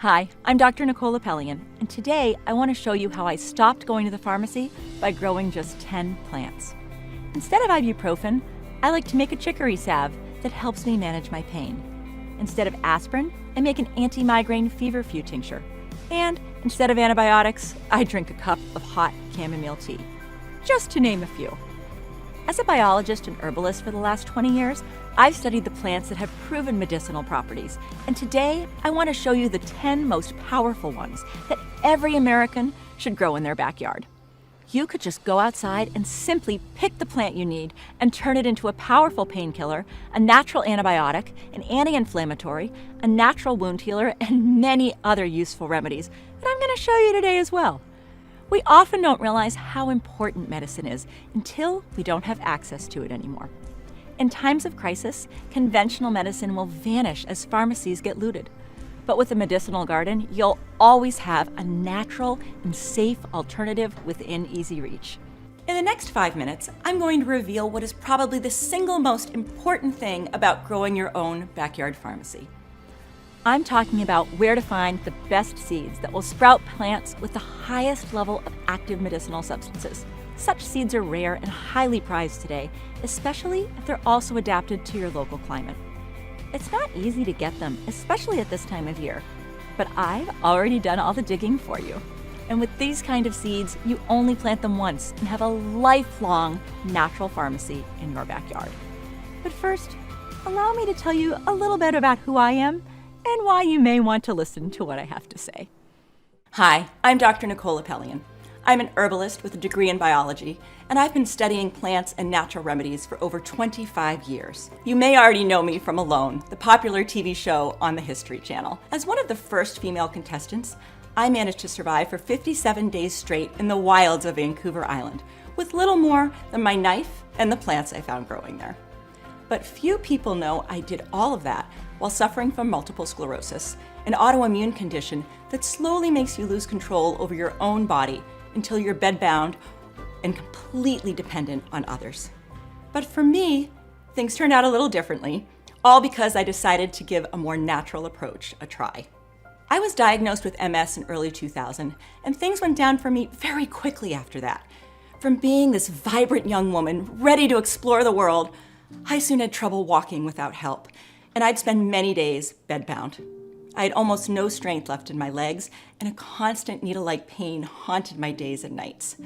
Hi, I'm Dr. Nicole Pellion, and today I want to show you how I stopped going to the pharmacy by growing just 10 plants. Instead of ibuprofen, I like to make a chicory salve that helps me manage my pain. Instead of aspirin, I make an anti-migraine feverfew tincture. And instead of antibiotics, I drink a cup of hot chamomile tea. Just to name a few. As a biologist and herbalist for the last 20 years, I've studied the plants that have proven medicinal properties, and today I want to show you the 10 most powerful ones that every American should grow in their backyard. You could just go outside and simply pick the plant you need and turn it into a powerful painkiller, a natural antibiotic, an anti-inflammatory, a natural wound healer, and many other useful remedies that I'm going to show you today as well. We often don't realize how important medicine is until we don't have access to it anymore. In times of crisis, conventional medicine will vanish as pharmacies get looted. But with a medicinal garden, you'll always have a natural and safe alternative within easy reach. In the next 5 minutes, I'm going to reveal what is probably the single most important thing about growing your own backyard pharmacy. I'm talking about where to find the best seeds that will sprout plants with the highest level of active medicinal substances. Such seeds are rare and highly prized today, especially if they're also adapted to your local climate. It's not easy to get them, especially at this time of year, but I've already done all the digging for you. And with these kind of seeds, you only plant them once and have a lifelong natural pharmacy in your backyard. But first, allow me to tell you a little bit about who I am and why you may want to listen to what I have to say. Hi, I'm Dr. Nicole Pellion. I'm an herbalist with a degree in biology, and I've been studying plants and natural remedies for over 25 years. You may already know me from Alone, the popular TV show on the History Channel. As one of the first female contestants, I managed to survive for 57 days straight in the wilds of Vancouver Island, with little more than my knife and the plants I found growing there. But few people know I did all of that while suffering from multiple sclerosis, an autoimmune condition that slowly makes you lose control over your own body until you're bedbound and completely dependent on others. But for me, things turned out a little differently, all because I decided to give a more natural approach a try. I was diagnosed with MS in early 2000, and things went down for me very quickly after that. From being this vibrant young woman ready to explore the world, I soon had trouble walking without help, and I'd spend many days bedbound. I had almost no strength left in my legs, and a constant needle-like pain haunted my days and nights.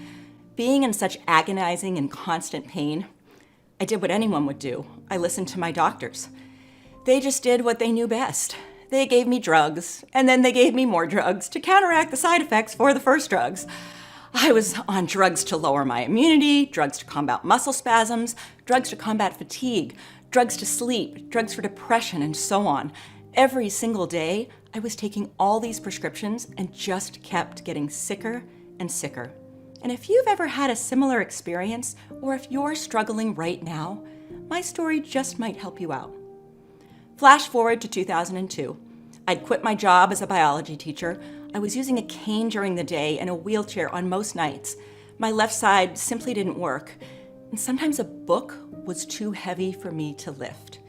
Being in such agonizing and constant pain, I did what anyone would do. I listened to my doctors. They just did what they knew best. They gave me drugs, and then they gave me more drugs to counteract the side effects for the first drugs. I was on drugs to lower my immunity, drugs to combat muscle spasms, drugs to combat fatigue, drugs to sleep, drugs for depression, and so on. Every single day, I was taking all these prescriptions and just kept getting sicker and sicker. And if you've ever had a similar experience, or if you're struggling right now, my story just might help you out. Flash forward to 2002. I'd quit my job as a biology teacher. I was using a cane during the day and a wheelchair on most nights. My left side simply didn't work, and sometimes a book was too heavy for me to lift.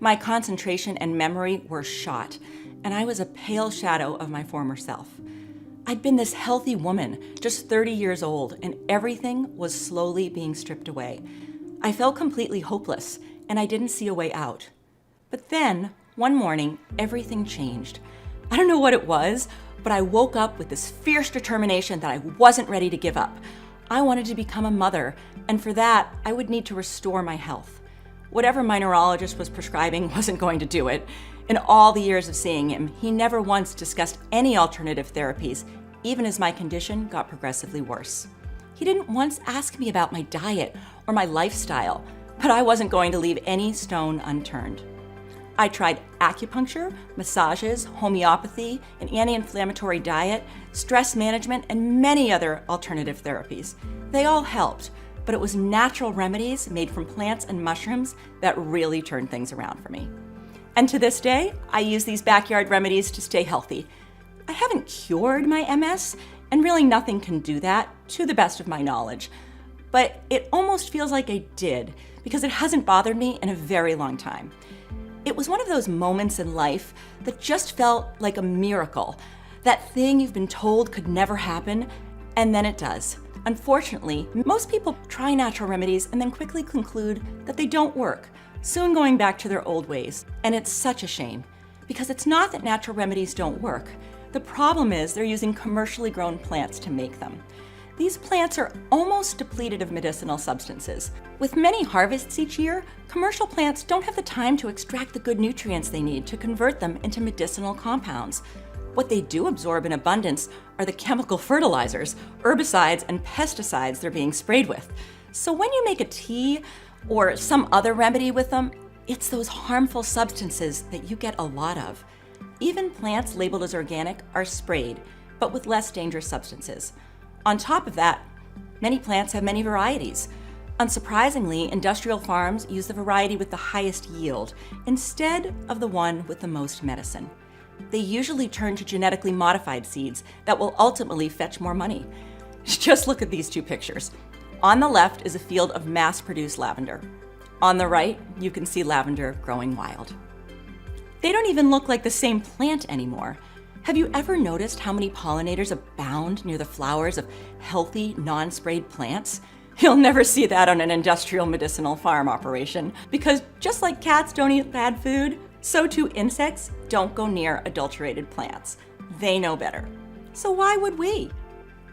My concentration and memory were shot, and I was a pale shadow of my former self. I'd been this healthy woman, just 30 years old, and everything was slowly being stripped away. I felt completely hopeless, and I didn't see a way out. But then, one morning, everything changed. I don't know what it was, but I woke up with this fierce determination that I wasn't ready to give up. I wanted to become a mother, and for that, I would need to restore my health. Whatever my neurologist was prescribing wasn't going to do it. In all the years of seeing him, he never once discussed any alternative therapies, even as my condition got progressively worse. He didn't once ask me about my diet or my lifestyle, but I wasn't going to leave any stone unturned. I tried acupuncture, massages, homeopathy, an anti-inflammatory diet, stress management, and many other alternative therapies. They all helped, but it was natural remedies made from plants and mushrooms that really turned things around for me. And to this day, I use these backyard remedies to stay healthy. I haven't cured my MS, and really nothing can do that, to the best of my knowledge. But it almost feels like I did, because it hasn't bothered me in a very long time. It was one of those moments in life that just felt like a miracle. That thing you've been told could never happen, and then it does. Unfortunately, most people try natural remedies and then quickly conclude that they don't work, soon going back to their old ways. And it's such a shame, because it's not that natural remedies don't work. The problem is they're using commercially grown plants to make them. These plants are almost depleted of medicinal substances. With many harvests each year, commercial plants don't have the time to extract the good nutrients they need to convert them into medicinal compounds. What they do absorb in abundance are the chemical fertilizers, herbicides, and pesticides they're being sprayed with. So when you make a tea or some other remedy with them, it's those harmful substances that you get a lot of. Even plants labeled as organic are sprayed, but with less dangerous substances. On top of that, many plants have many varieties. Unsurprisingly, industrial farms use the variety with the highest yield instead of the one with the most medicine. They usually turn to genetically modified seeds that will ultimately fetch more money. Just look at these two pictures. On the left is a field of mass-produced lavender. On the right, you can see lavender growing wild. They don't even look like the same plant anymore. Have you ever noticed how many pollinators abound near the flowers of healthy, non-sprayed plants? You'll never see that on an industrial medicinal farm operation, because just like cats don't eat bad food, so too insects don't go near adulterated plants. They know better. So why would we?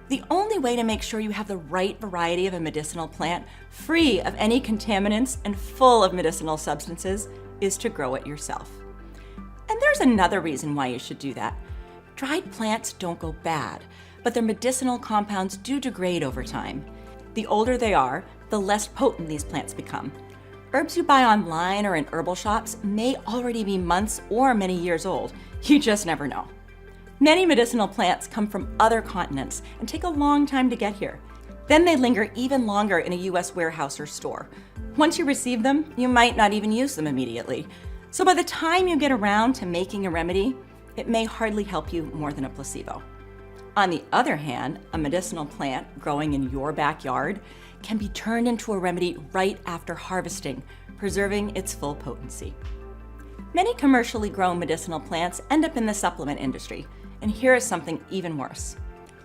The only way to make sure you have the right variety of a medicinal plant, free of any contaminants and full of medicinal substances, is to grow it yourself. And there's another reason why you should do that. Dried plants don't go bad, but their medicinal compounds do degrade over time. The older they are, the less potent these plants become. Herbs you buy online or in herbal shops may already be months or many years old. You just never know. Many medicinal plants come from other continents and take a long time to get here. Then they linger even longer in a US warehouse or store. Once you receive them, you might not even use them immediately. So by the time you get around to making a remedy, it may hardly help you more than a placebo. On the other hand, a medicinal plant growing in your backyard can be turned into a remedy right after harvesting, preserving its full potency. Many commercially grown medicinal plants end up in the supplement industry, and here is something even worse.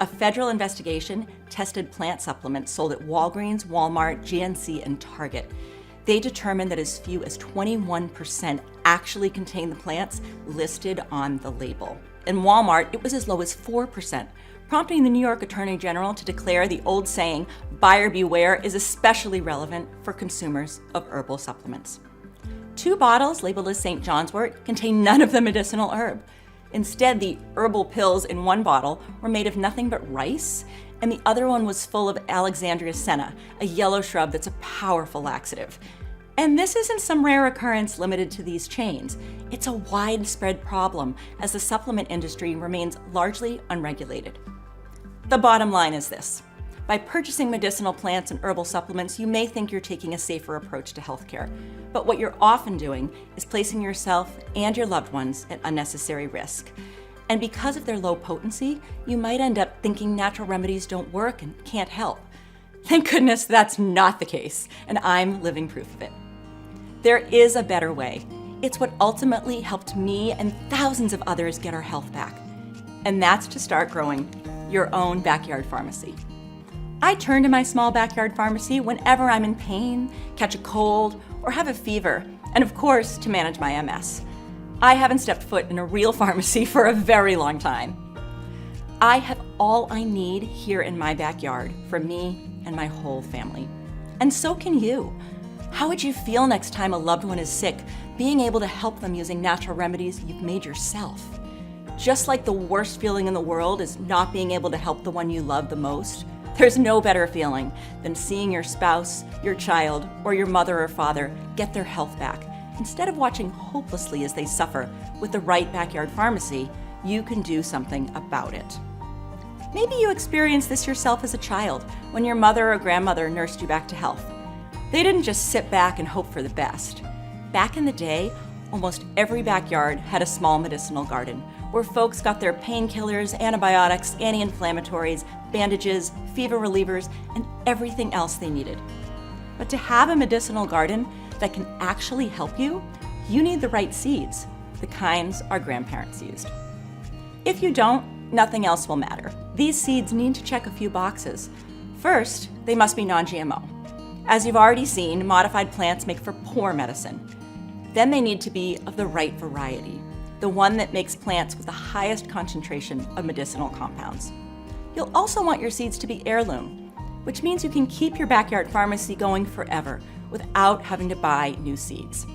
A federal investigation tested plant supplements sold at Walgreens, Walmart, GNC, and Target. They determined that as few as 21% actually contain the plants listed on the label. In Walmart, it was as low as 4%, prompting the New York Attorney General to declare the old saying, buyer beware, is especially relevant for consumers of herbal supplements. 2 bottles labeled as St. John's wort contain none of the medicinal herb. Instead, the herbal pills in one bottle were made of nothing but rice, and the other one was full of Alexandria senna, a yellow shrub that's a powerful laxative. And this isn't some rare occurrence limited to these chains. It's a widespread problem as the supplement industry remains largely unregulated. The bottom line is this. By purchasing medicinal plants and herbal supplements, you may think you're taking a safer approach to healthcare. But what you're often doing is placing yourself and your loved ones at unnecessary risk. And because of their low potency, you might end up thinking natural remedies don't work and can't help. Thank goodness that's not the case, and I'm living proof of it. There is a better way. It's what ultimately helped me and thousands of others get our health back. And that's to start growing your own backyard pharmacy. I turn to my small backyard pharmacy whenever I'm in pain, catch a cold, or have a fever, and of course, to manage my MS. I haven't stepped foot in a real pharmacy for a very long time. I have all I need here in my backyard for me and my whole family. And so can you. How would you feel next time a loved one is sick, being able to help them using natural remedies you've made yourself? Just like the worst feeling in the world is not being able to help the one you love the most, there's no better feeling than seeing your spouse, your child, or your mother or father get their health back. Instead of watching hopelessly as they suffer, with the right backyard pharmacy, you can do something about it. Maybe you experienced this yourself as a child when your mother or grandmother nursed you back to health. They didn't just sit back and hope for the best. Back in the day, almost every backyard had a small medicinal garden where folks got their painkillers, antibiotics, anti-inflammatories, bandages, fever relievers, and everything else they needed. But to have a medicinal garden that can actually help you, you need the right seeds, the kinds our grandparents used. If you don't, nothing else will matter. These seeds need to check a few boxes. First, they must be non-GMO. As you've already seen, modified plants make for poor medicine. Then they need to be of the right variety, the one that makes plants with the highest concentration of medicinal compounds. You'll also want your seeds to be heirloom, which means you can keep your backyard pharmacy going forever without having to buy new seeds.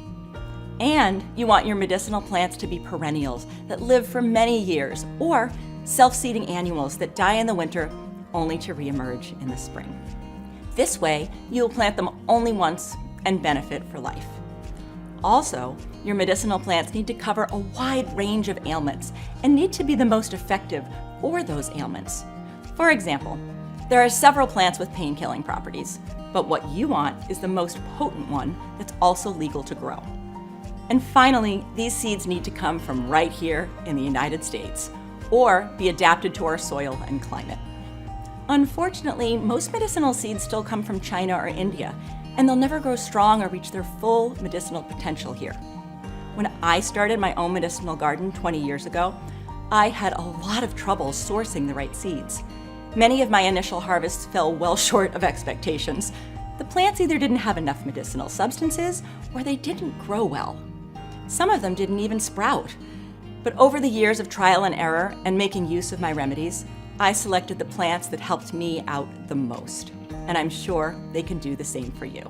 And you want your medicinal plants to be perennials that live for many years, or self-seeding annuals that die in the winter only to reemerge in the spring. This way, you'll plant them only once and benefit for life. Also, your medicinal plants need to cover a wide range of ailments and need to be the most effective for those ailments. For example, there are several plants with pain-killing properties, but what you want is the most potent one that's also legal to grow. And finally, these seeds need to come from right here in the United States, or be adapted to our soil and climate. Unfortunately, most medicinal seeds still come from China or India, and they'll never grow strong or reach their full medicinal potential here. When I started my own medicinal garden 20 years ago, I had a lot of trouble sourcing the right seeds. Many of my initial harvests fell well short of expectations. The plants either didn't have enough medicinal substances or they didn't grow well. Some of them didn't even sprout. But over the years of trial and error and making use of my remedies, I selected the plants that helped me out the most. And I'm sure they can do the same for you.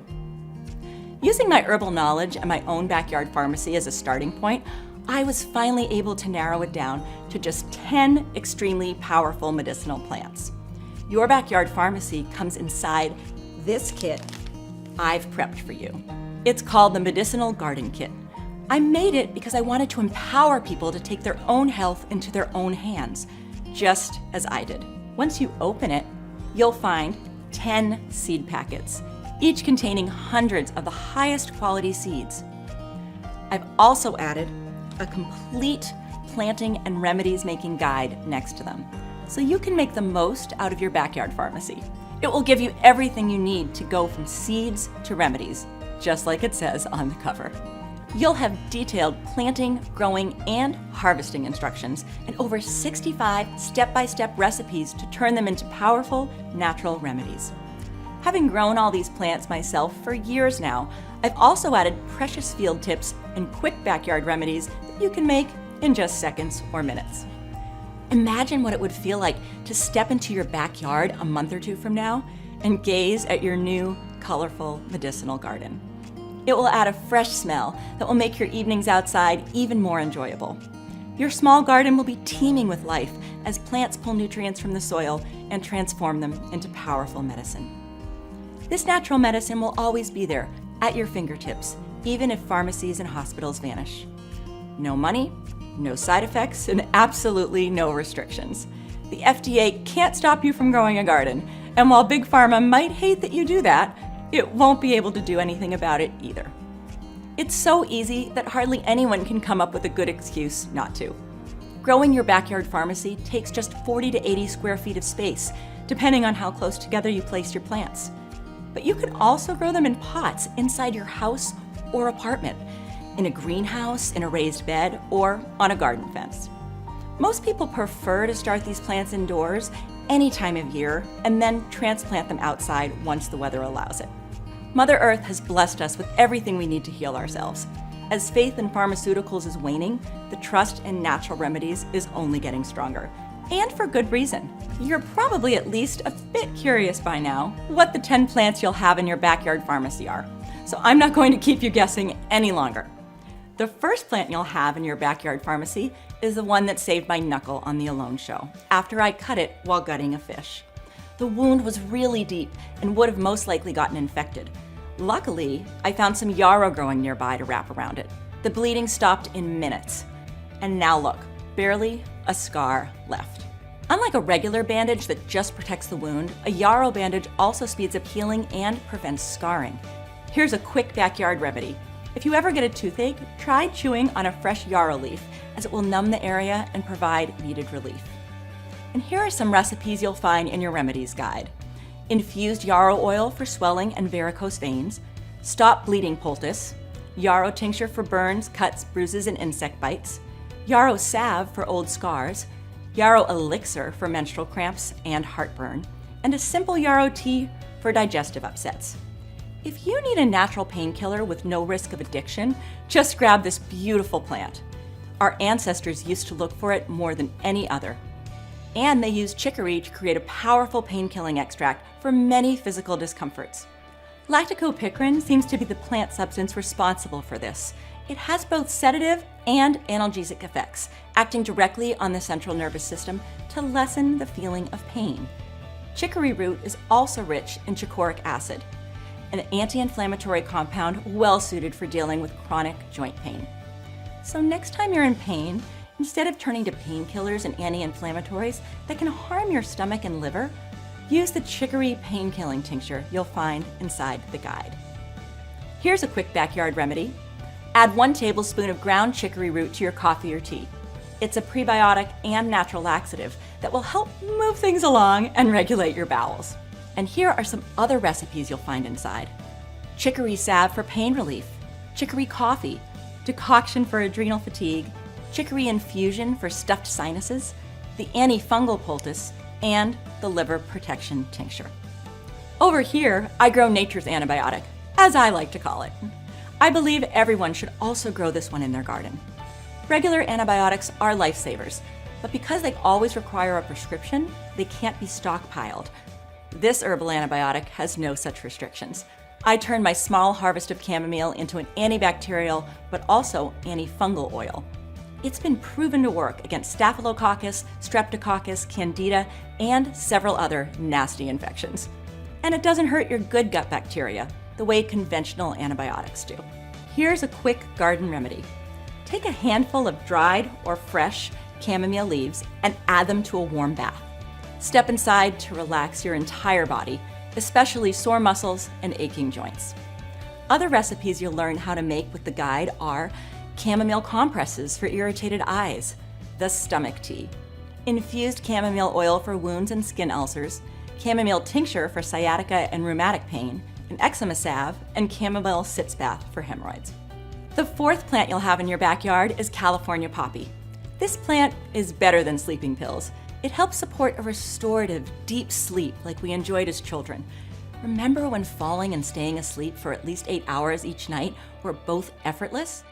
Using my herbal knowledge and my own backyard pharmacy as a starting point, I was finally able to narrow it down to just 10 extremely powerful medicinal plants. Your backyard pharmacy comes inside this kit I've prepped for you. It's called the Medicinal Garden Kit. I made it because I wanted to empower people to take their own health into their own hands, just as I did. Once you open it, you'll find 10 seed packets, each containing hundreds of the highest quality seeds. I've also added a complete planting and remedies making guide next to them, so you can make the most out of your backyard pharmacy. It will give you everything you need to go from seeds to remedies, just like it says on the cover. You'll have detailed planting, growing, and harvesting instructions and over 65 step-by-step recipes to turn them into powerful, natural remedies. Having grown all these plants myself for years now, I've also added precious field tips and quick backyard remedies that you can make in just seconds or minutes. Imagine what it would feel like to step into your backyard a month or two from now and gaze at your new, colorful medicinal garden. It will add a fresh smell that will make your evenings outside even more enjoyable. Your small garden will be teeming with life as plants pull nutrients from the soil and transform them into powerful medicine. This natural medicine will always be there at your fingertips, even if pharmacies and hospitals vanish. No money, no side effects, and absolutely no restrictions. The FDA can't stop you from growing a garden, and while Big Pharma might hate that you do that, it won't be able to do anything about it either. It's so easy that hardly anyone can come up with a good excuse not to. Growing your backyard pharmacy takes just 40 to 80 square feet of space, depending on how close together you place your plants. But you can also grow them in pots inside your house or apartment, in a greenhouse, in a raised bed, or on a garden fence. Most people prefer to start these plants indoors any time of year and then transplant them outside once the weather allows it. Mother Earth has blessed us with everything we need to heal ourselves. As faith in pharmaceuticals is waning, the trust in natural remedies is only getting stronger. And for good reason. You're probably at least a bit curious by now what the 10 plants you'll have in your backyard pharmacy are. So I'm not going to keep you guessing any longer. The first plant you'll have in your backyard pharmacy is the one that saved my knuckle on the Alone show, after I cut it while gutting a fish. The wound was really deep and would have most likely gotten infected. Luckily, I found some yarrow growing nearby to wrap around it. The bleeding stopped in minutes. And now look, barely a scar left. Unlike a regular bandage that just protects the wound, a yarrow bandage also speeds up healing and prevents scarring. Here's a quick backyard remedy. If you ever get a toothache, try chewing on a fresh yarrow leaf, as it will numb the area and provide needed relief. And here are some recipes you'll find in your remedies guide. Infused yarrow oil for swelling and varicose veins, stop bleeding poultice, yarrow tincture for burns, cuts, bruises, and insect bites, yarrow salve for old scars, yarrow elixir for menstrual cramps and heartburn, and a simple yarrow tea for digestive upsets. If you need a natural painkiller with no risk of addiction, just grab this beautiful plant. Our ancestors used to look for it more than any other. And they used chicory to create a powerful pain-killing extract for many physical discomforts. Lactocopicrin seems to be the plant substance responsible for this. It has both sedative and analgesic effects, acting directly on the central nervous system to lessen the feeling of pain. Chicory root is also rich in chicoric acid, an anti-inflammatory compound well suited for dealing with chronic joint pain. So next time you're in pain, instead of turning to painkillers and anti-inflammatories that can harm your stomach and liver, use the chicory pain-killing tincture you'll find inside the guide. Here's a quick backyard remedy. Add 1 tablespoon of ground chicory root to your coffee or tea. It's a prebiotic and natural laxative that will help move things along and regulate your bowels. And here are some other recipes you'll find inside. Chicory salve for pain relief, chicory coffee, decoction for adrenal fatigue, chicory infusion for stuffed sinuses, the antifungal poultice, and the liver protection tincture. Over here, I grow nature's antibiotic, as I like to call it. I believe everyone should also grow this one in their garden. Regular antibiotics are lifesavers, but because they always require a prescription, they can't be stockpiled. This herbal antibiotic has no such restrictions. I turn my small harvest of chamomile into an antibacterial, but also antifungal oil. It's been proven to work against Staphylococcus, Streptococcus, Candida, and several other nasty infections. And it doesn't hurt your good gut bacteria the way conventional antibiotics do. Here's a quick garden remedy. Take a handful of dried or fresh chamomile leaves and add them to a warm bath. Step inside to relax your entire body, especially sore muscles and aching joints. Other recipes you'll learn how to make with the guide are chamomile compresses for irritated eyes, the stomach tea, infused chamomile oil for wounds and skin ulcers, chamomile tincture for sciatica and rheumatic pain, an eczema salve, and chamomile sitz bath for hemorrhoids. The 4th plant you'll have in your backyard is California poppy. This plant is better than sleeping pills. It helps support a restorative, deep sleep like we enjoyed as children. Remember when falling and staying asleep for at least 8 hours each night were both effortless?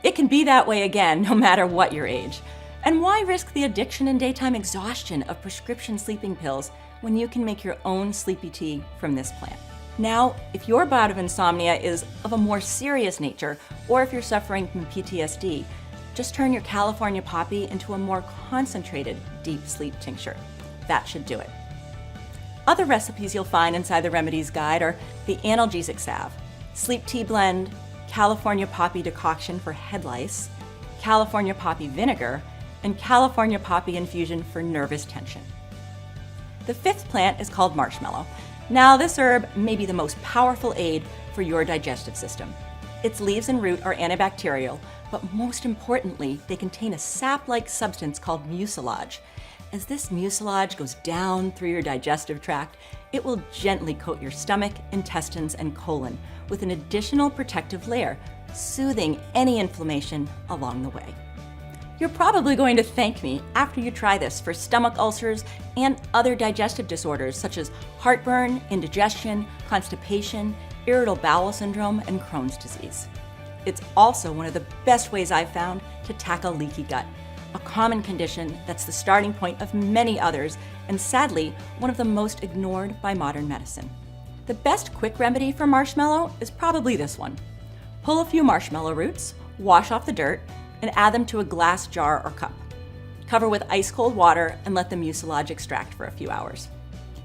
It can be that way again, no matter what your age. And why risk the addiction and daytime exhaustion of prescription sleeping pills when you can make your own sleepy tea from this plant? Now, if your bout of insomnia is of a more serious nature, or if you're suffering from PTSD, just turn your California poppy into a more concentrated deep sleep tincture. That should do it. Other recipes you'll find inside the remedies guide are the analgesic salve, sleep tea blend, California poppy decoction for head lice, California poppy vinegar, and California poppy infusion for nervous tension. The 5th plant is called marshmallow. Now, this herb may be the most powerful aid for your digestive system. Its leaves and root are antibacterial, but most importantly, they contain a sap-like substance called mucilage. As this mucilage goes down through your digestive tract, it will gently coat your stomach, intestines, and colon with an additional protective layer, soothing any inflammation along the way. You're probably going to thank me after you try this for stomach ulcers and other digestive disorders such as heartburn, indigestion, constipation, irritable bowel syndrome, and Crohn's disease. It's also one of the best ways I've found to tackle leaky gut, a common condition that's the starting point of many others, and sadly, one of the most ignored by modern medicine. The best quick remedy for marshmallow is probably this one. Pull a few marshmallow roots, wash off the dirt, and add them to a glass jar or cup. Cover with ice cold water and let the mucilage extract for a few hours.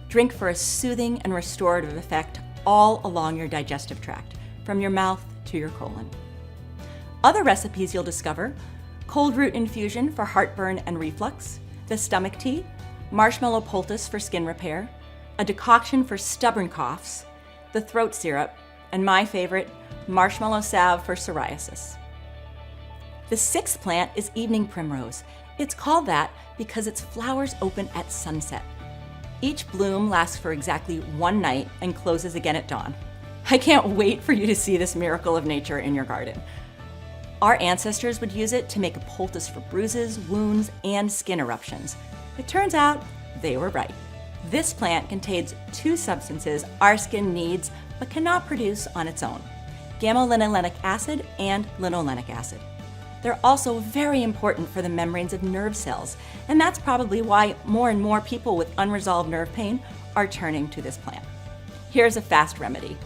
Drink for a soothing and restorative effect all along your digestive tract, from your mouth to your colon. Other recipes you'll discover: cold root infusion for heartburn and reflux, the stomach tea, marshmallow poultice for skin repair, a decoction for stubborn coughs, the throat syrup, and my favorite, marshmallow salve for psoriasis. The 6th plant is evening primrose. It's called that because its flowers open at sunset. Each bloom lasts for exactly 1 night and closes again at dawn. I can't wait for you to see this miracle of nature in your garden. Our ancestors would use it to make a poultice for bruises, wounds, and skin eruptions. It turns out they were right. This plant contains two substances our skin needs but cannot produce on its own: gamma-linolenic acid and linolenic acid. They're also very important for the membranes of nerve cells, and that's probably why more and more people with unresolved nerve pain are turning to this plant. Here's a fast remedy.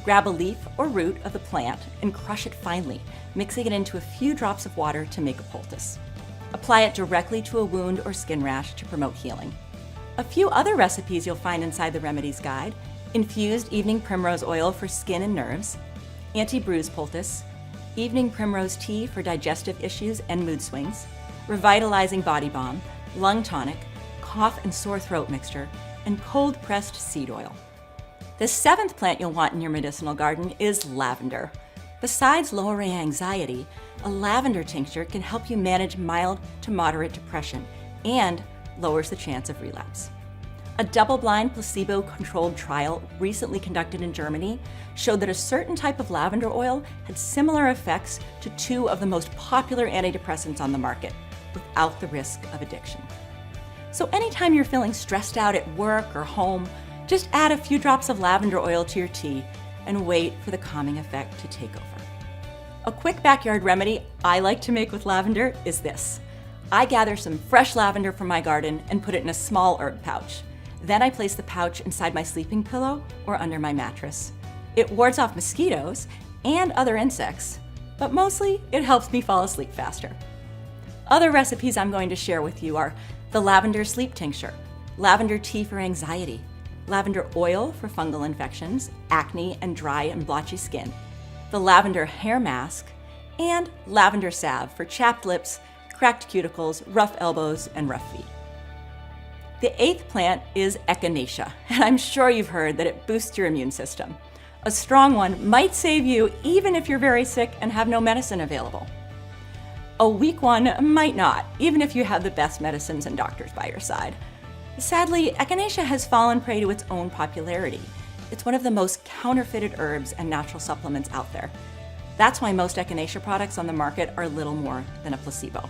Grab a leaf or root of the plant and crush it finely, mixing it into a few drops of water to make a poultice. Apply it directly to a wound or skin rash to promote healing. A few other recipes you'll find inside the Remedies Guide: infused evening primrose oil for skin and nerves, anti-bruise poultice, evening primrose tea for digestive issues and mood swings, revitalizing body balm, lung tonic, cough and sore throat mixture, and cold-pressed seed oil. The seventh plant you'll want in your medicinal garden is lavender. Besides lowering anxiety, a lavender tincture can help you manage mild to moderate depression and lowers the chance of relapse. A double-blind, placebo-controlled trial recently conducted in Germany showed that a certain type of lavender oil had similar effects to two of the most popular antidepressants on the market, without the risk of addiction. So anytime you're feeling stressed out at work or home, just add a few drops of lavender oil to your tea and wait for the calming effect to take over. A quick backyard remedy I like to make with lavender is this. I gather some fresh lavender from my garden and put it in a small herb pouch. Then I place the pouch inside my sleeping pillow or under my mattress. It wards off mosquitoes and other insects, but mostly it helps me fall asleep faster. Other recipes I'm going to share with you are the lavender sleep tincture, lavender tea for anxiety, lavender oil for fungal infections, acne, and dry and blotchy skin, the lavender hair mask, and lavender salve for chapped lips, cracked cuticles, rough elbows, and rough feet. The eighth plant is Echinacea, and I'm sure you've heard that it boosts your immune system. A strong one might save you even if you're very sick and have no medicine available. A weak one might not, even if you have the best medicines and doctors by your side. Sadly, Echinacea has fallen prey to its own popularity. It's one of the most counterfeited herbs and natural supplements out there. That's why most Echinacea products on the market are little more than a placebo.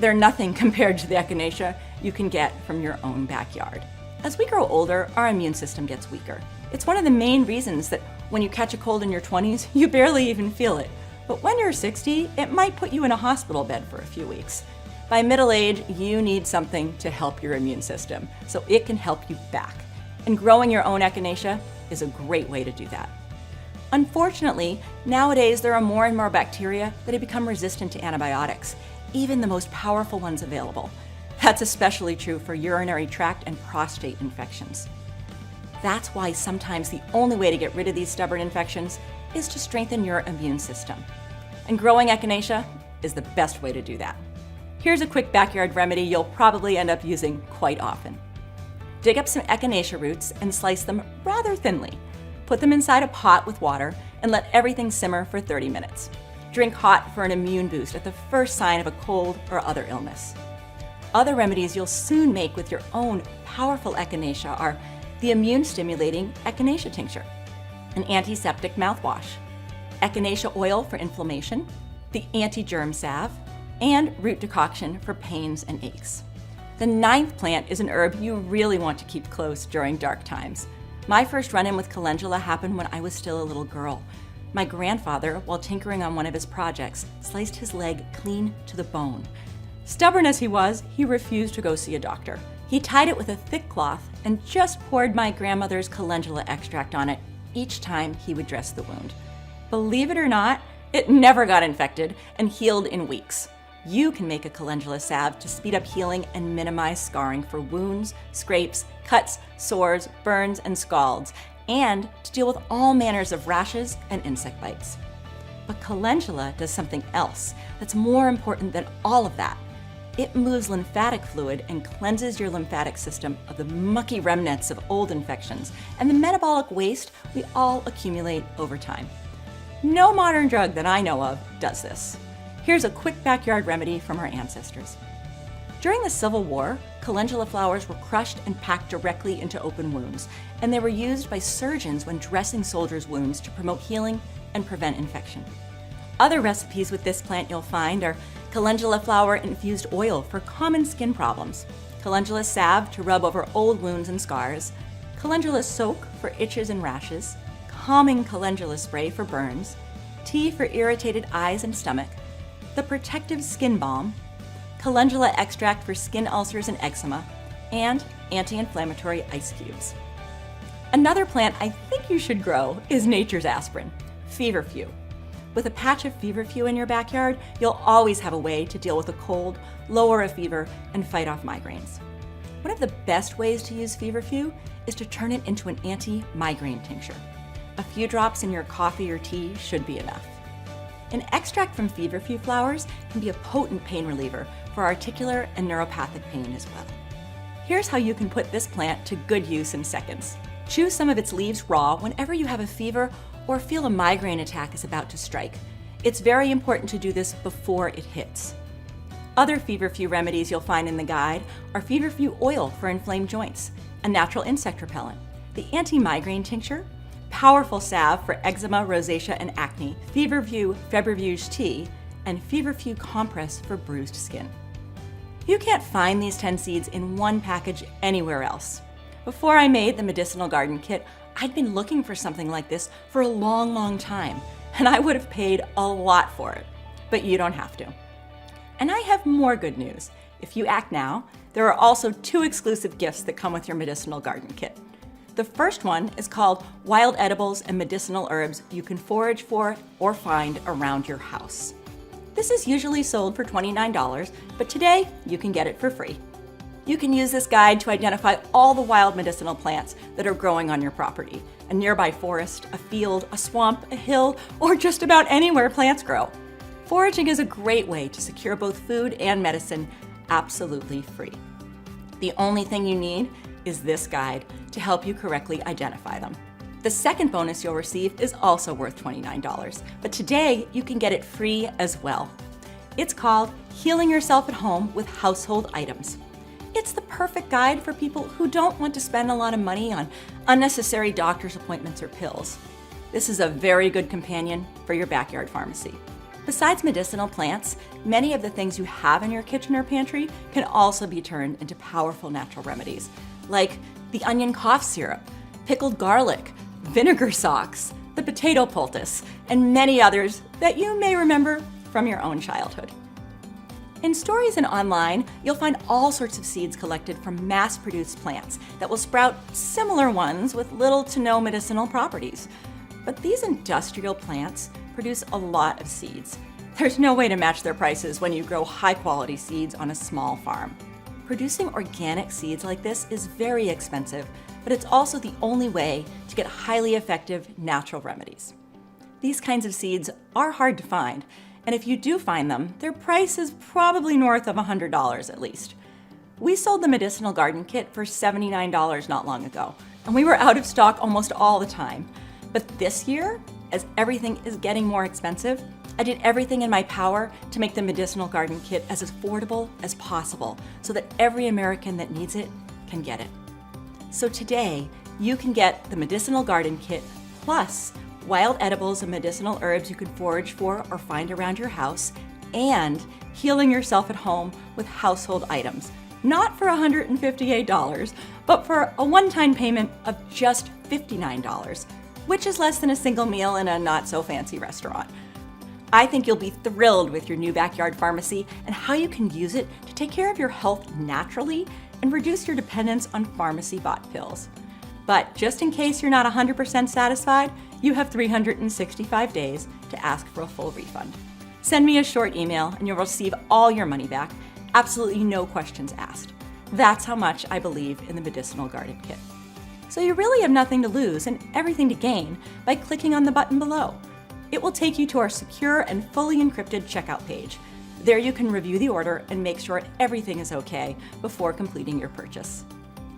They're nothing compared to the Echinacea you can get from your own backyard. As we grow older, our immune system gets weaker. It's one of the main reasons that when you catch a cold in your 20s, you barely even feel it. But when you're 60, it might put you in a hospital bed for a few weeks. By middle age, you need something to help your immune system, so it can help you back. And growing your own Echinacea is a great way to do that. Unfortunately, nowadays there are more and more bacteria that have become resistant to antibiotics, even the most powerful ones available. That's especially true for urinary tract and prostate infections. That's why sometimes the only way to get rid of these stubborn infections is to strengthen your immune system. And growing Echinacea is the best way to do that. Here's a quick backyard remedy you'll probably end up using quite often. Dig up some Echinacea roots and slice them rather thinly. Put them inside a pot with water and let everything simmer for 30 minutes. Drink hot for an immune boost at the first sign of a cold or other illness. Other remedies you'll soon make with your own powerful Echinacea are the immune-stimulating Echinacea tincture, an antiseptic mouthwash, Echinacea oil for inflammation, the anti-germ salve, and root decoction for pains and aches. The ninth plant is an herb you really want to keep close during dark times. My first run-in with calendula happened when I was still a little girl. My grandfather, while tinkering on one of his projects, sliced his leg clean to the bone. Stubborn as he was, he refused to go see a doctor. He tied it with a thick cloth and just poured my grandmother's calendula extract on it each time he would dress the wound. Believe it or not, it never got infected and healed in weeks. You can make a calendula salve to speed up healing and minimize scarring for wounds, scrapes, cuts, sores, burns, and scalds, and to deal with all manners of rashes and insect bites. But calendula does something else that's more important than all of that. It moves lymphatic fluid and cleanses your lymphatic system of the mucky remnants of old infections and the metabolic waste we all accumulate over time. No modern drug that I know of does this. Here's a quick backyard remedy from our ancestors. During the Civil War, calendula flowers were crushed and packed directly into open wounds, and they were used by surgeons when dressing soldiers' wounds to promote healing and prevent infection. Other recipes with this plant you'll find are calendula flower infused oil for common skin problems, calendula salve to rub over old wounds and scars, calendula soak for itches and rashes, calming calendula spray for burns, tea for irritated eyes and stomach, the protective skin balm, calendula extract for skin ulcers and eczema, and anti-inflammatory ice cubes. Another plant I think you should grow is nature's aspirin, feverfew. With a patch of feverfew in your backyard, you'll always have a way to deal with a cold, lower a fever, and fight off migraines. One of the best ways to use feverfew is to turn it into an anti-migraine tincture. A few drops in your coffee or tea should be enough. An extract from feverfew flowers can be a potent pain reliever for articular and neuropathic pain as well. Here's how you can put this plant to good use in seconds. Chew some of its leaves raw whenever you have a fever or feel a migraine attack is about to strike. It's very important to do this before it hits. Other feverfew remedies you'll find in the guide are feverfew oil for inflamed joints, a natural insect repellent, the anti-migraine tincture, powerful salve for eczema, rosacea, and acne, feverfew febrifuge tea, and feverfew compress for bruised skin. You can't find these 10 seeds in one package anywhere else. Before I made the medicinal garden kit, I'd been looking for something like this for a long time, and I would have paid a lot for it. But you don't have to. And I have more good news. If you act now, there are also 2 exclusive gifts that come with your medicinal garden kit. The first one is called Wild Edibles and Medicinal Herbs You Can Forage for or Find Around Your House. This is usually sold for $29, but today you can get it for free. You can use this guide to identify all the wild medicinal plants that are growing on your property, a nearby forest, a field, a swamp, a hill, or just about anywhere plants grow. Foraging is a great way to secure both food and medicine absolutely free. The only thing you need is this guide to help you correctly identify them. The second bonus you'll receive is also worth $29, but today you can get it free as well. It's called Healing Yourself at Home with Household Items. It's the perfect guide for people who don't want to spend a lot of money on unnecessary doctor's appointments or pills. This is a very good companion for your backyard pharmacy. Besides medicinal plants, many of the things you have in your kitchen or pantry can also be turned into powerful natural remedies, like the onion cough syrup, pickled garlic, vinegar socks, the potato poultice, and many others that you may remember from your own childhood. In stories and online, you'll find all sorts of seeds collected from mass-produced plants that will sprout similar ones with little to no medicinal properties. But these industrial plants produce a lot of seeds. There's no way to match their prices when you grow high-quality seeds on a small farm. Producing organic seeds like this is very expensive, but it's also the only way to get highly effective natural remedies. These kinds of seeds are hard to find, and if you do find them, their price is probably north of $100 at least. We sold the medicinal garden kit for $79 not long ago, and we were out of stock almost all the time. But this year, as everything is getting more expensive, I did everything in my power to make the medicinal garden kit as affordable as possible so that every American that needs it can get it. So today, you can get the medicinal garden kit plus wild edibles and medicinal herbs you can forage for or find around your house, and healing yourself at home with household items. Not for $158, but for a one-time payment of just $59, which is less than a single meal in a not-so-fancy restaurant. I think you'll be thrilled with your new backyard pharmacy and how you can use it to take care of your health naturally and reduce your dependence on pharmacy-bought pills. But just in case you're not 100% satisfied, you have 365 days to ask for a full refund. Send me a short email and you'll receive all your money back, absolutely no questions asked. That's how much I believe in the medicinal garden kit. So you really have nothing to lose and everything to gain by clicking on the button below. It will take you to our secure and fully encrypted checkout page. There you can review the order and make sure everything is okay before completing your purchase.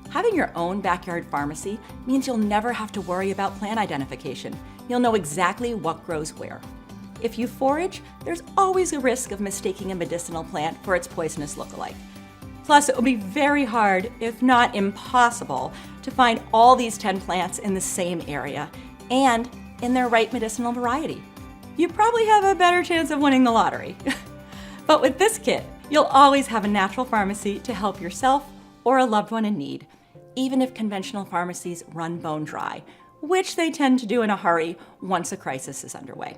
Having your own backyard pharmacy means you'll never have to worry about plant identification. You'll know exactly what grows where. If you forage, there's always a risk of mistaking a medicinal plant for its poisonous look-alike. Plus, it will be very hard, if not impossible, to find all these 10 plants in the same area and in their right medicinal variety. You probably have a better chance of winning the lottery. But with this kit, you'll always have a natural pharmacy to help yourself or a loved one in need, even if conventional pharmacies run bone dry, which they tend to do in a hurry once a crisis is underway.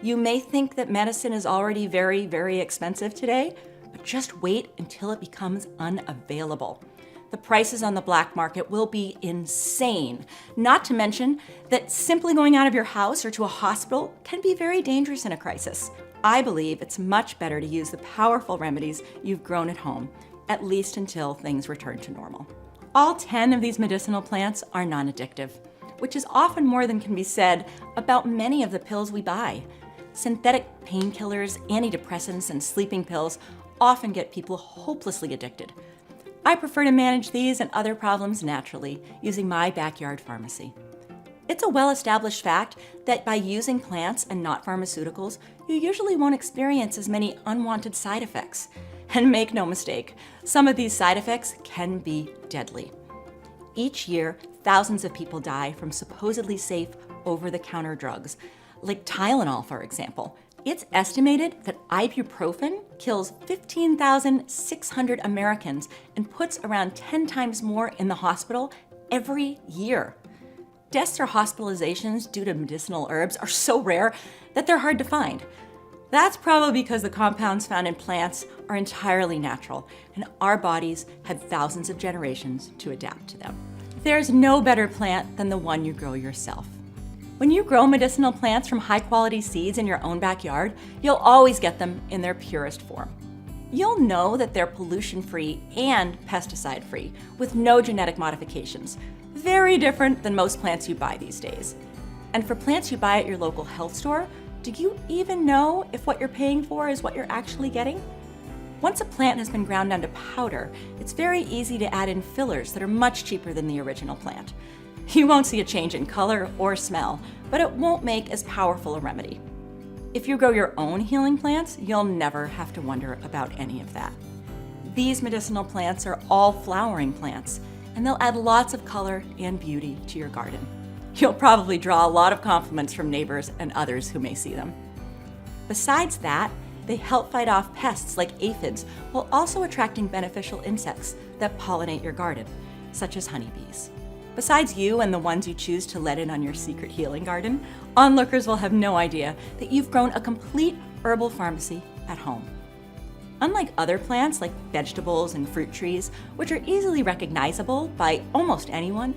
You may think that medicine is already very, very expensive today, but just wait until it becomes unavailable. The prices on the black market will be insane, not to mention that simply going out of your house or to a hospital can be very dangerous in a crisis. I believe it's much better to use the powerful remedies you've grown at home, at least until things return to normal. All 10 of these medicinal plants are non-addictive, which is often more than can be said about many of the pills we buy. Synthetic painkillers, antidepressants, and sleeping pills often get people hopelessly addicted. I prefer to manage these and other problems naturally, using my backyard pharmacy. It's a well-established fact that by using plants and not pharmaceuticals, you usually won't experience as many unwanted side effects. And make no mistake, some of these side effects can be deadly. Each year, thousands of people die from supposedly safe over-the-counter drugs, like Tylenol, for example. It's estimated that ibuprofen kills 15,600 Americans and puts around 10 times more in the hospital every year. Deaths or hospitalizations due to medicinal herbs are so rare that they're hard to find. That's probably because the compounds found in plants are entirely natural, and our bodies had thousands of generations to adapt to them. There's no better plant than the one you grow yourself. When you grow medicinal plants from high-quality seeds in your own backyard, you'll always get them in their purest form. You'll know that they're pollution-free and pesticide-free, with no genetic modifications. Very different than most plants you buy these days. And for plants you buy at your local health store, do you even know if what you're paying for is what you're actually getting? Once a plant has been ground down to powder, it's very easy to add in fillers that are much cheaper than the original plant. You won't see a change in color or smell, but it won't make as powerful a remedy. If you grow your own healing plants, you'll never have to wonder about any of that. These medicinal plants are all flowering plants, and they'll add lots of color and beauty to your garden. You'll probably draw a lot of compliments from neighbors and others who may see them. Besides that, they help fight off pests like aphids while also attracting beneficial insects that pollinate your garden, such as honeybees. Besides you and the ones you choose to let in on your secret healing garden, onlookers will have no idea that you've grown a complete herbal pharmacy at home. Unlike other plants like vegetables and fruit trees, which are easily recognizable by almost anyone,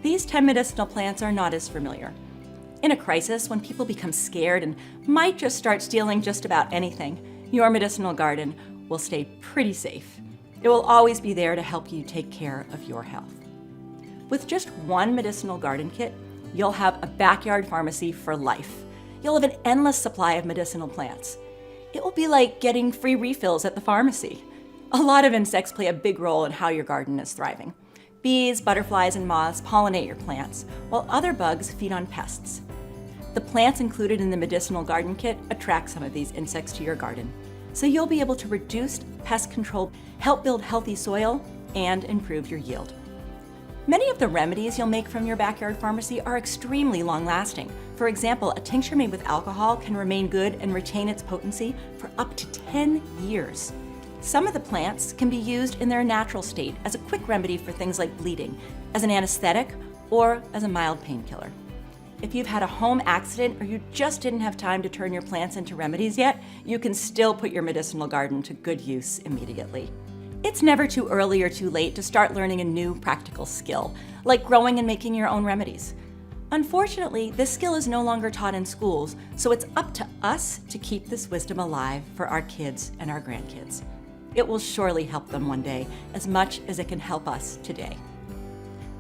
these 10 medicinal plants are not as familiar. In a crisis, when people become scared and might just start stealing just about anything, your medicinal garden will stay pretty safe. It will always be there to help you take care of your health. With just one medicinal garden kit, you'll have a backyard pharmacy for life. You'll have an endless supply of medicinal plants. It will be like getting free refills at the pharmacy. A lot of insects play a big role in how your garden is thriving. Bees, butterflies, and moths pollinate your plants, while other bugs feed on pests. The plants included in the medicinal garden kit attract some of these insects to your garden, so you'll be able to reduce pest control, help build healthy soil, and improve your yield. Many of the remedies you'll make from your backyard pharmacy are extremely long-lasting. For example, a tincture made with alcohol can remain good and retain its potency for up to 10 years. Some of the plants can be used in their natural state as a quick remedy for things like bleeding, as an anesthetic, or as a mild painkiller. If you've had a home accident or you just didn't have time to turn your plants into remedies yet, you can still put your medicinal garden to good use immediately. It's never too early or too late to start learning a new practical skill, like growing and making your own remedies. Unfortunately, this skill is no longer taught in schools, so it's up to us to keep this wisdom alive for our kids and our grandkids. It will surely help them one day as much as it can help us today.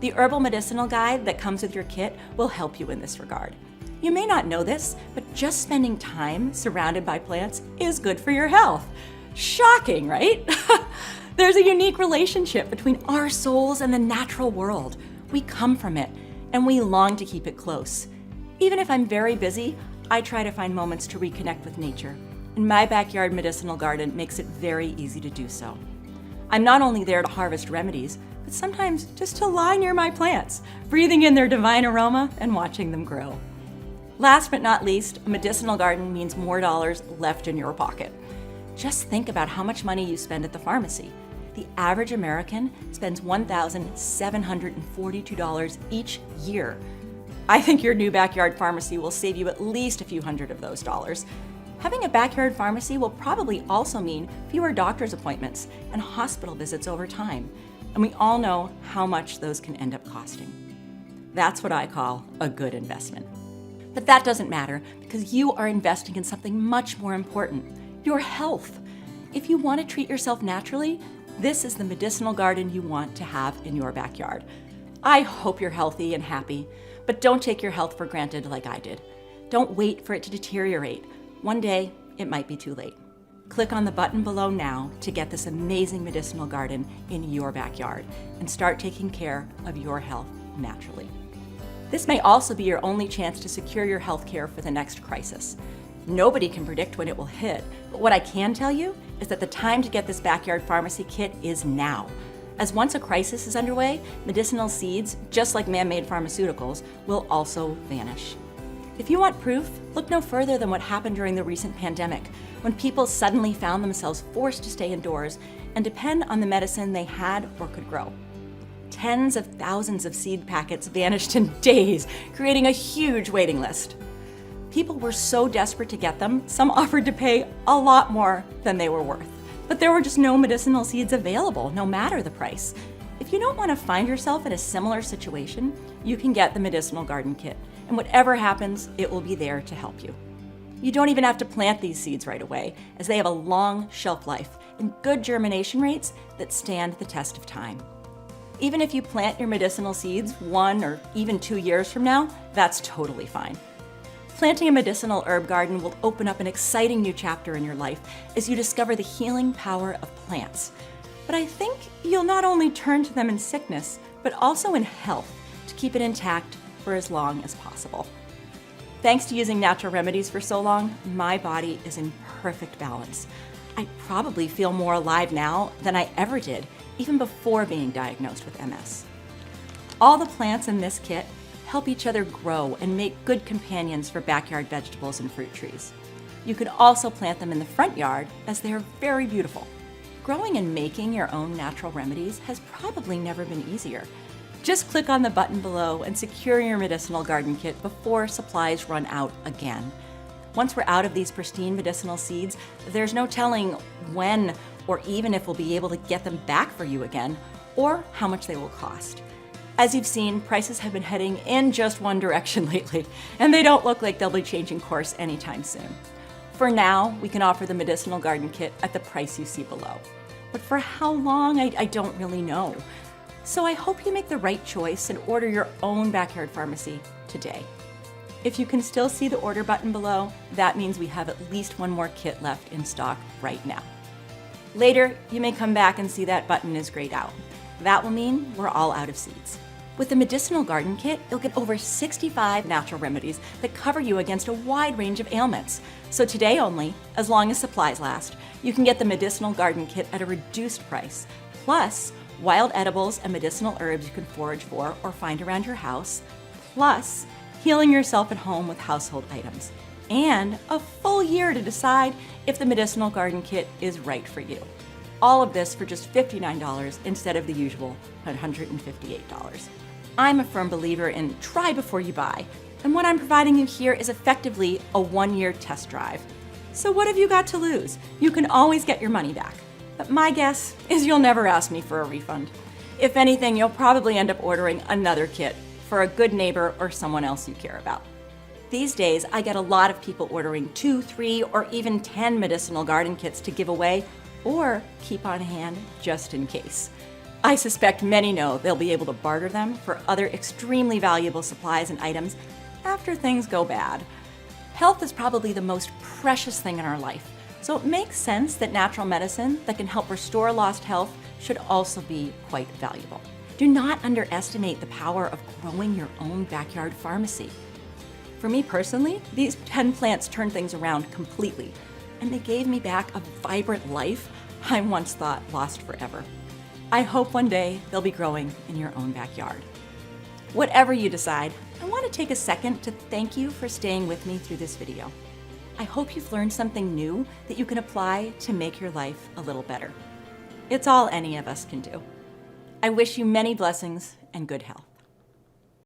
The Herbal Medicinal Guide that comes with your kit will help you in this regard. You may not know this, but just spending time surrounded by plants is good for your health. Shocking, right? There's a unique relationship between our souls and the natural world. We come from it, and we long to keep it close. Even if I'm very busy, I try to find moments to reconnect with nature, and my backyard medicinal garden makes it very easy to do so. I'm not only there to harvest remedies, but sometimes just to lie near my plants, breathing in their divine aroma and watching them grow. Last but not least, a medicinal garden means more dollars left in your pocket. Just think about how much money you spend at the pharmacy. The average American spends $1,742 each year. I think your new backyard pharmacy will save you at least a few hundred of those dollars. Having a backyard pharmacy will probably also mean fewer doctor's appointments and hospital visits over time, and we all know how much those can end up costing. That's what I call a good investment. But that doesn't matter because you are investing in something much more important, your health. If you want to treat yourself naturally, this is the medicinal garden you want to have in your backyard. I hope you're healthy and happy, but don't take your health for granted like I did. Don't wait for it to deteriorate. One day, it might be too late. Click on the button below now to get this amazing medicinal garden in your backyard and start taking care of your health naturally. This may also be your only chance to secure your health care for the next crisis. Nobody can predict when it will hit, but what I can tell you is that the time to get this backyard pharmacy kit is now. As once a crisis is underway, medicinal seeds, just like man-made pharmaceuticals, will also vanish. If you want proof, look no further than what happened during the recent pandemic, when people suddenly found themselves forced to stay indoors and depend on the medicine they had or could grow. Tens of thousands of seed packets vanished in days, creating a huge waiting list. People were so desperate to get them, some offered to pay a lot more than they were worth. But there were just no medicinal seeds available, no matter the price. If you don't want to find yourself in a similar situation, you can get the medicinal garden kit, and whatever happens, it will be there to help you. You don't even have to plant these seeds right away, as they have a long shelf life and good germination rates that stand the test of time. Even if you plant your medicinal seeds 1 or even 2 years from now, that's totally fine. Planting a medicinal herb garden will open up an exciting new chapter in your life as you discover the healing power of plants. But I think you'll not only turn to them in sickness, but also in health to keep it intact for as long as possible. Thanks to using natural remedies for so long, my body is in perfect balance. I probably feel more alive now than I ever did, even before being diagnosed with MS. All the plants in this kit help each other grow and make good companions for backyard vegetables and fruit trees. You can also plant them in the front yard as they are very beautiful. Growing and making your own natural remedies has probably never been easier. Just click on the button below and secure your medicinal garden kit before supplies run out again. Once we're out of these pristine medicinal seeds, there's no telling when or even if we'll be able to get them back for you again, or how much they will cost. As you've seen, prices have been heading in just one direction lately, and they don't look like they'll be changing course anytime soon. For now, we can offer the medicinal garden kit at the price you see below. But for how long, I don't really know. So I hope you make the right choice and order your own backyard pharmacy today. If you can still see the order button below, that means we have at least one more kit left in stock right now. Later, you may come back and see that button is grayed out. That will mean we're all out of seeds. With the medicinal garden kit, you'll get over 65 natural remedies that cover you against a wide range of ailments. So today only, as long as supplies last, you can get the medicinal garden kit at a reduced price, plus wild edibles and medicinal herbs you can forage for or find around your house, plus healing yourself at home with household items, and a full year to decide if the medicinal garden kit is right for you. All of this for just $59 instead of the usual $158. I'm a firm believer in try before you buy, and what I'm providing you here is effectively a 1-year test drive. So what have you got to lose? You can always get your money back. But my guess is you'll never ask me for a refund. If anything, you'll probably end up ordering another kit for a good neighbor or someone else you care about. These days, I get a lot of people ordering 2, 3, or even 10 medicinal garden kits to give away or keep on hand just in case. I suspect many know they'll be able to barter them for other extremely valuable supplies and items after things go bad. Health is probably the most precious thing in our life, so it makes sense that natural medicine that can help restore lost health should also be quite valuable. Do not underestimate the power of growing your own backyard pharmacy. For me personally, these 10 plants turned things around completely, and they gave me back a vibrant life, I once thought lost forever. I hope one day they'll be growing in your own backyard. Whatever you decide, I want to take a second to thank you for staying with me through this video. I hope you've learned something new that you can apply to make your life a little better. It's all any of us can do. I wish you many blessings and good health.